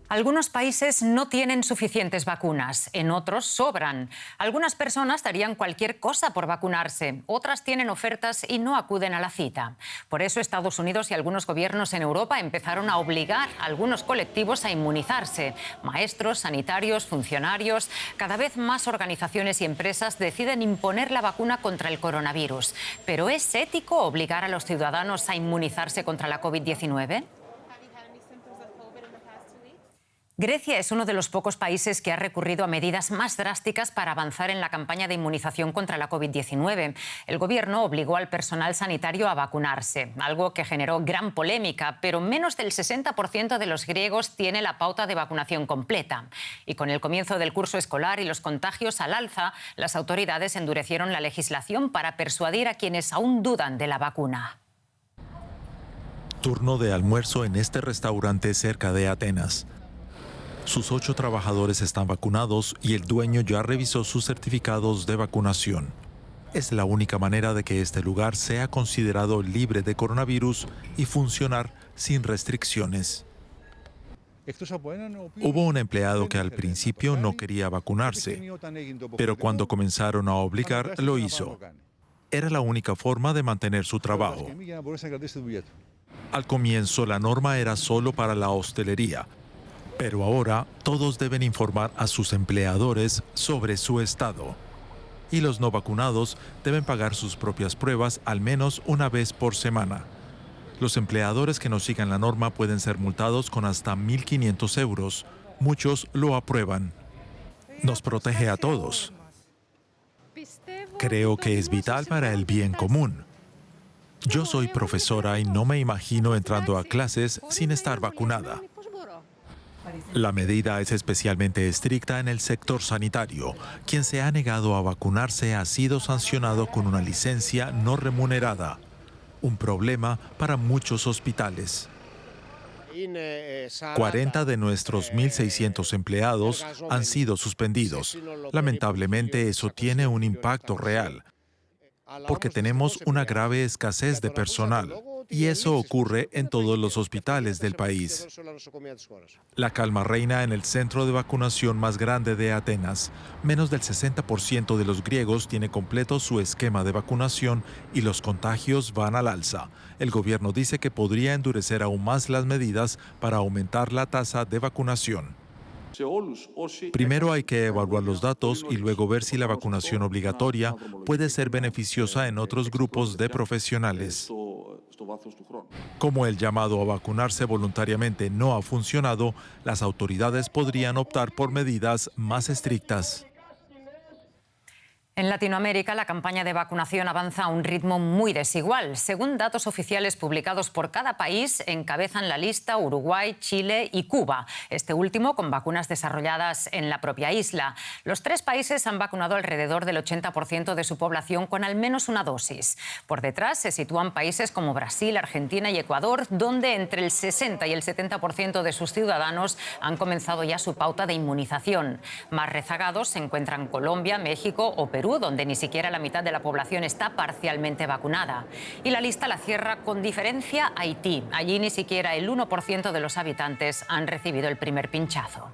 Algunos países no tienen suficientes vacunas, en otros sobran. Algunas personas darían cualquier cosa por vacunarse, otras tienen ofertas y no acuden a la cita. Por eso Estados Unidos y algunos gobiernos en Europa empezaron a obligar a algunos colectivos a inmunizarse. Maestros, sanitarios, funcionarios. Cada vez más organizaciones y empresas deciden imponer la vacuna contra el coronavirus. ¿Pero es ético obligar a los ciudadanos a inmunizarse contra la COVID-19? Grecia es uno de los pocos países que ha recurrido a medidas más drásticas para avanzar en la campaña de inmunización contra la COVID-19. El gobierno obligó al personal sanitario a vacunarse, algo que generó gran polémica, pero menos del 60% de los griegos tiene la pauta de vacunación completa. Y con el comienzo del curso escolar y los contagios al alza, las autoridades endurecieron la legislación para persuadir a quienes aún dudan de la vacuna. Turno de almuerzo en este restaurante cerca de Atenas. Sus 8 trabajadores están vacunados y el dueño ya revisó sus certificados de vacunación. Es la única manera de que este lugar sea considerado libre de coronavirus y funcionar sin restricciones. Hubo un empleado que al principio no quería vacunarse, pero cuando comenzaron a obligar, lo hizo. Era la única forma de mantener su trabajo. Al comienzo, la norma era solo para la hostelería. Pero ahora todos deben informar a sus empleadores sobre su estado. Y los no vacunados deben pagar sus propias pruebas al menos una vez por semana. Los empleadores que no sigan la norma pueden ser multados con hasta 1.500 euros. Muchos lo aprueban. Nos protege a todos. Creo que es vital para el bien común. Yo soy profesora y no me imagino entrando a clases sin estar vacunada. La medida es especialmente estricta en el sector sanitario. Quien se ha negado a vacunarse ha sido sancionado con una licencia no remunerada. Un problema para muchos hospitales. 40 de nuestros 1.600 empleados han sido suspendidos. Lamentablemente, eso tiene un impacto real, porque tenemos una grave escasez de personal. Y eso ocurre en todos los hospitales del país. La calma reina en el centro de vacunación más grande de Atenas. Menos del 60% de los griegos tiene completo su esquema de vacunación y los contagios van al alza. El gobierno dice que podría endurecer aún más las medidas para aumentar la tasa de vacunación. Primero hay que evaluar los datos y luego ver si la vacunación obligatoria puede ser beneficiosa en otros grupos de profesionales. Como el llamado a vacunarse voluntariamente no ha funcionado, las autoridades podrían optar por medidas más estrictas. En Latinoamérica, la campaña de vacunación avanza a un ritmo muy desigual. Según datos oficiales publicados por cada país, encabezan la lista Uruguay, Chile y Cuba, este último con vacunas desarrolladas en la propia isla. Los 3 países han vacunado alrededor del 80% de su población con al menos una dosis. Por detrás se sitúan países como Brasil, Argentina y Ecuador, donde entre el 60 y el 70% de sus ciudadanos han comenzado ya su pauta de inmunización. Más rezagados se encuentran Colombia, México o Perú, donde ni siquiera la mitad de la población está parcialmente vacunada. Y la lista la cierra con diferencia Haití. Allí ni siquiera el 1% de los habitantes han recibido el primer pinchazo.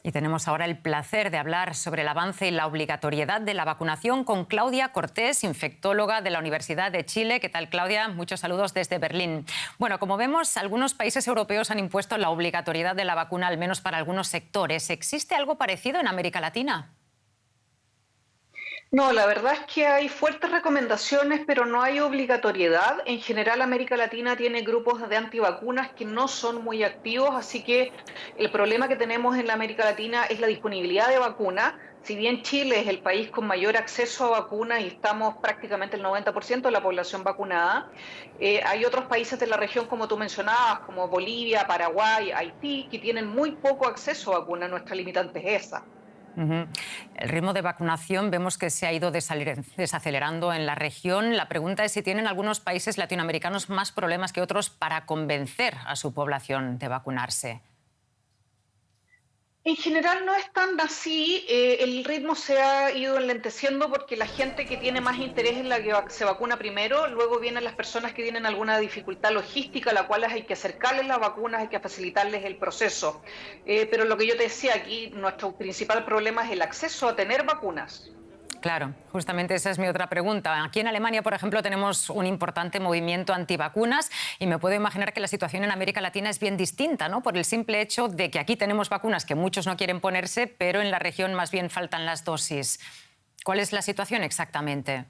Y tenemos ahora el placer de hablar sobre el avance y la obligatoriedad de la vacunación con Claudia Cortés, infectóloga de la Universidad de Chile. ¿Qué tal, Claudia? Muchos saludos desde Berlín. Bueno, como vemos, algunos países europeos han impuesto la obligatoriedad de la vacuna, al menos para algunos sectores. ¿Existe algo parecido en América Latina? No, la verdad es que hay fuertes recomendaciones, pero no hay obligatoriedad. En general, América Latina tiene grupos de antivacunas que no son muy activos, así que el problema que tenemos en la América Latina es la disponibilidad de vacuna. Si bien Chile es el país con mayor acceso a vacunas y estamos prácticamente el 90% de la población vacunada, hay otros países de la región, como tú mencionabas, como Bolivia, Paraguay, Haití, que tienen muy poco acceso a vacunas. Nuestra limitante es esa. El ritmo de vacunación vemos que se ha ido desacelerando en la región. La pregunta es si tienen algunos países latinoamericanos más problemas que otros para convencer a su población de vacunarse. En general no es tan así, el ritmo se ha ido enlenteciendo porque la gente que tiene más interés en la que se vacuna primero, luego vienen las personas que tienen alguna dificultad logística, a la cual hay que acercarles las vacunas, hay que facilitarles el proceso. Pero lo que yo te decía aquí, nuestro principal problema es el acceso a tener vacunas. Claro, justamente esa es mi otra pregunta. Aquí en Alemania, por ejemplo, tenemos un importante movimiento antivacunas y me puedo imaginar que la situación en América Latina es bien distinta, ¿no? Por el simple hecho de que aquí tenemos vacunas que muchos no quieren ponerse, pero en la región más bien faltan las dosis. ¿Cuál es la situación exactamente?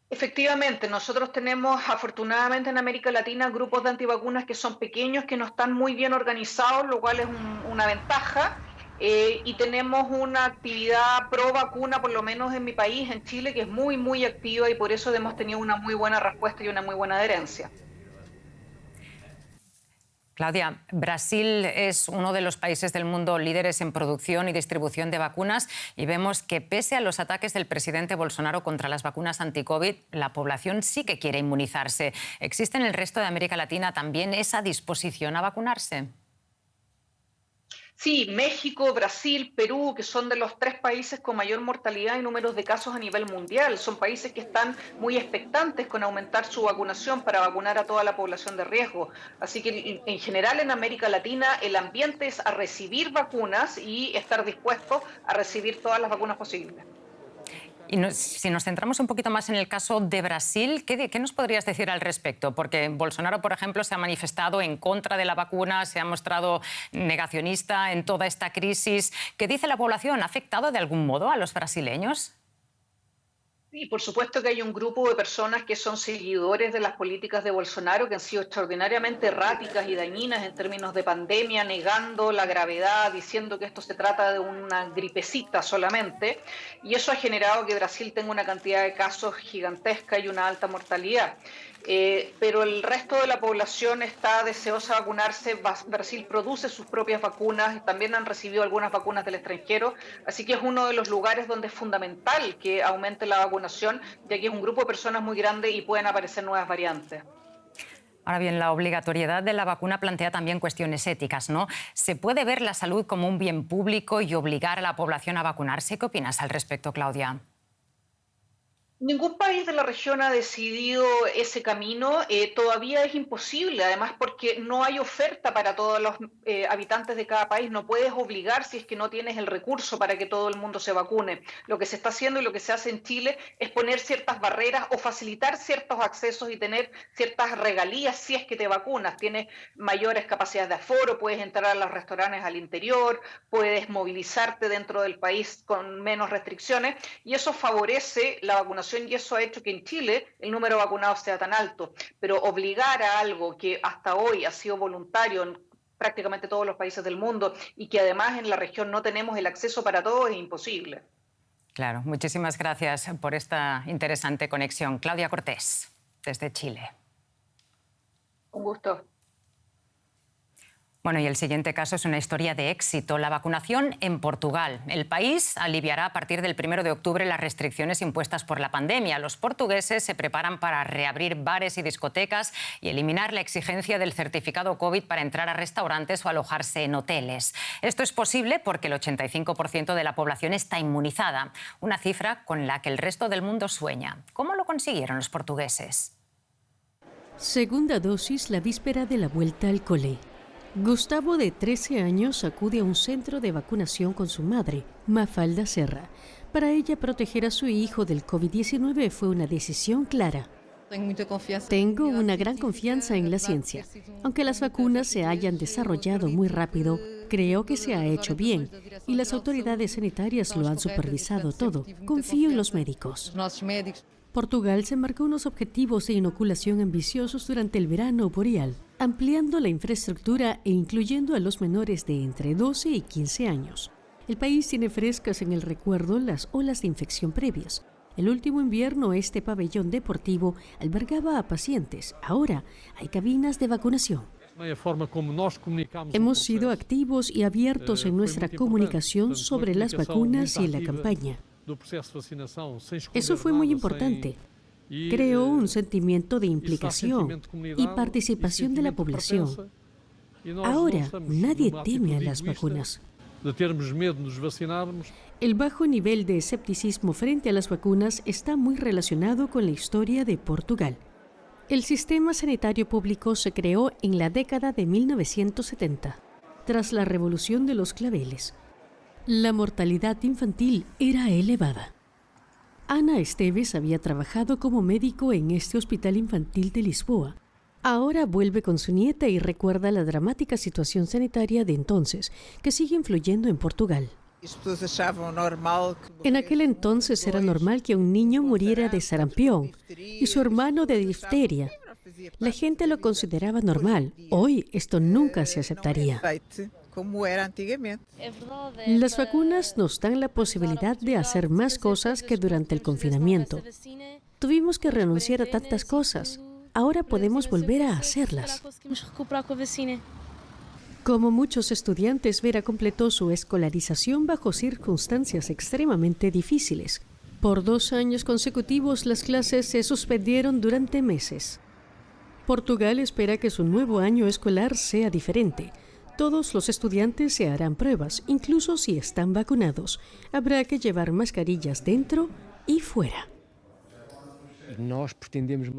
Efectivamente, nosotros tenemos afortunadamente en América Latina grupos de antivacunas que son pequeños, que no están muy bien organizados, lo cual es una ventaja. Y tenemos una actividad pro vacuna, por lo menos en mi país, en Chile, que es muy, muy activa y por eso hemos tenido una muy buena respuesta y una muy buena adherencia. Claudia, Brasil es uno de los países del mundo líderes en producción y distribución de vacunas y vemos que pese a los ataques del presidente Bolsonaro contra las vacunas anti-COVID, la población sí que quiere inmunizarse. ¿Existe en el resto de América Latina también esa disposición a vacunarse? Sí, México, Brasil, Perú, que son de los 3 países con mayor mortalidad y números de casos a nivel mundial. Son países que están muy expectantes con aumentar su vacunación para vacunar a toda la población de riesgo. Así que en general en América Latina el ambiente es a recibir vacunas y estar dispuesto a recibir todas las vacunas posibles. Y si nos centramos un poquito más en el caso de Brasil, ¿qué nos podrías decir al respecto? Porque Bolsonaro, por ejemplo, se ha manifestado en contra de la vacuna, se ha mostrado negacionista en toda esta crisis. ¿Qué dice la población? ¿Ha afectado de algún modo a los brasileños? Sí, por supuesto que hay un grupo de personas que son seguidores de las políticas de Bolsonaro que han sido extraordinariamente erráticas y dañinas en términos de pandemia, negando la gravedad, diciendo que esto se trata de una gripecita solamente, y eso ha generado que Brasil tenga una cantidad de casos gigantesca y una alta mortalidad. Pero el resto de la población está deseosa de vacunarse. Brasil produce sus propias vacunas, también han recibido algunas vacunas del extranjero, así que es uno de los lugares donde es fundamental que aumente la vacunación, ya que es un grupo de personas muy grande y pueden aparecer nuevas variantes. Ahora bien, la obligatoriedad de la vacuna plantea también cuestiones éticas, ¿no? ¿Se puede ver la salud como un bien público y obligar a la población a vacunarse? ¿Qué opinas al respecto, Claudia? Ningún país de la región ha decidido ese camino. Todavía es imposible, además porque no hay oferta para todos los habitantes de cada país. No puedes obligar si es que no tienes el recurso para que todo el mundo se vacune. Lo que se está haciendo y lo que se hace en Chile es poner ciertas barreras o facilitar ciertos accesos y tener ciertas regalías si es que te vacunas. Tienes mayores capacidades de aforo, puedes entrar a los restaurantes al interior, puedes movilizarte dentro del país con menos restricciones y eso favorece la vacunación y eso ha hecho que en Chile el número de vacunados sea tan alto. Pero obligar a algo que hasta hoy ha sido voluntario en prácticamente todos los países del mundo y que además en la región no tenemos el acceso para todos es imposible. Claro, muchísimas gracias por esta interesante conexión. Claudia Cortés, desde Chile. Un gusto. Bueno, y el siguiente caso es una historia de éxito. La vacunación en Portugal. El país aliviará a partir del 1 de octubre las restricciones impuestas por la pandemia. Los portugueses se preparan para reabrir bares y discotecas y eliminar la exigencia del certificado COVID para entrar a restaurantes o alojarse en hoteles. Esto es posible porque el 85% de la población está inmunizada, una cifra con la que el resto del mundo sueña. ¿Cómo lo consiguieron los portugueses? Segunda dosis la víspera de la vuelta al cole. Gustavo, de 13 años, acude a un centro de vacunación con su madre, Mafalda Serra. Para ella, proteger a su hijo del COVID-19 fue una decisión clara. Tengo una gran confianza en la ciencia. Aunque las vacunas se hayan desarrollado muy rápido, creo que se ha hecho bien y las autoridades sanitarias lo han supervisado todo. Confío en los médicos. Portugal se marcó unos objetivos de inoculación ambiciosos durante el verano boreal, ampliando la infraestructura e incluyendo a los menores de entre 12 y 15 años. El país tiene frescas en el recuerdo las olas de infección previas. El último invierno, este pabellón deportivo albergaba a pacientes. Ahora hay cabinas de vacunación. Hemos sido activos y abiertos en nuestra comunicación sobre las vacunas y en la campaña. Eso fue muy importante. Creó un sentimiento de implicación y participación de la población. Ahora nadie teme a las vacunas. El bajo nivel de escepticismo frente a las vacunas está muy relacionado con la historia de Portugal. El sistema sanitario público se creó en la década de 1970, tras la Revolución de los Claveles. La mortalidad infantil era elevada. Ana Esteves había trabajado como médico en este hospital infantil de Lisboa. Ahora vuelve con su nieta y recuerda la dramática situación sanitaria de entonces, que sigue influyendo en Portugal. En aquel entonces era normal que un niño muriera de sarampión y su hermano de difteria. La gente lo consideraba normal. Hoy esto nunca se aceptaría. Las vacunas nos dan la posibilidad de hacer más cosas que durante el confinamiento. Tuvimos que renunciar a tantas cosas. Ahora podemos volver a hacerlas. Como muchos estudiantes, Vera completó su escolarización bajo circunstancias extremadamente difíciles. Por 2 años consecutivos, las clases se suspendieron durante meses. Portugal espera que su nuevo año escolar sea diferente. Todos los estudiantes se harán pruebas, incluso si están vacunados. Habrá que llevar mascarillas dentro y fuera.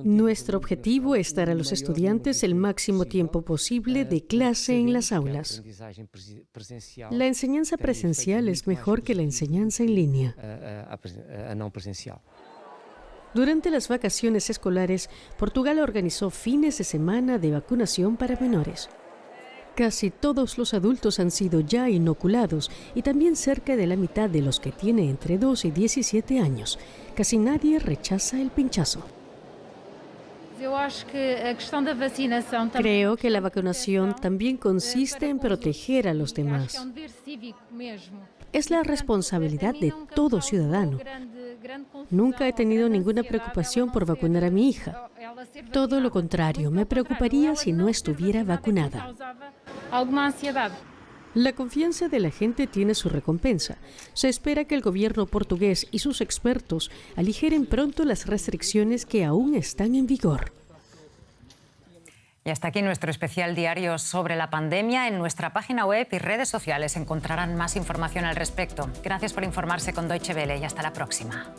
Nuestro objetivo es dar a los estudiantes el máximo tiempo posible de clase en las aulas. La enseñanza presencial es mejor que la enseñanza en línea. Durante las vacaciones escolares, Portugal organizó fines de semana de vacunación para menores. Casi todos los adultos han sido ya inoculados y también cerca de la mitad de los que tienen entre 2 y 17 años. Casi nadie rechaza el pinchazo. Creo que la vacunación también consiste en proteger a los demás. Es la responsabilidad de todo ciudadano. Nunca he tenido ninguna preocupación por vacunar a mi hija. Todo lo contrario, me preocuparía si no estuviera vacunada. La confianza de la gente tiene su recompensa. Se espera que el gobierno portugués y sus expertos aligeren pronto las restricciones que aún están en vigor. Y hasta aquí nuestro especial diario sobre la pandemia. En nuestra página web y redes sociales encontrarán más información al respecto. Gracias por informarse con Deutsche Welle y hasta la próxima.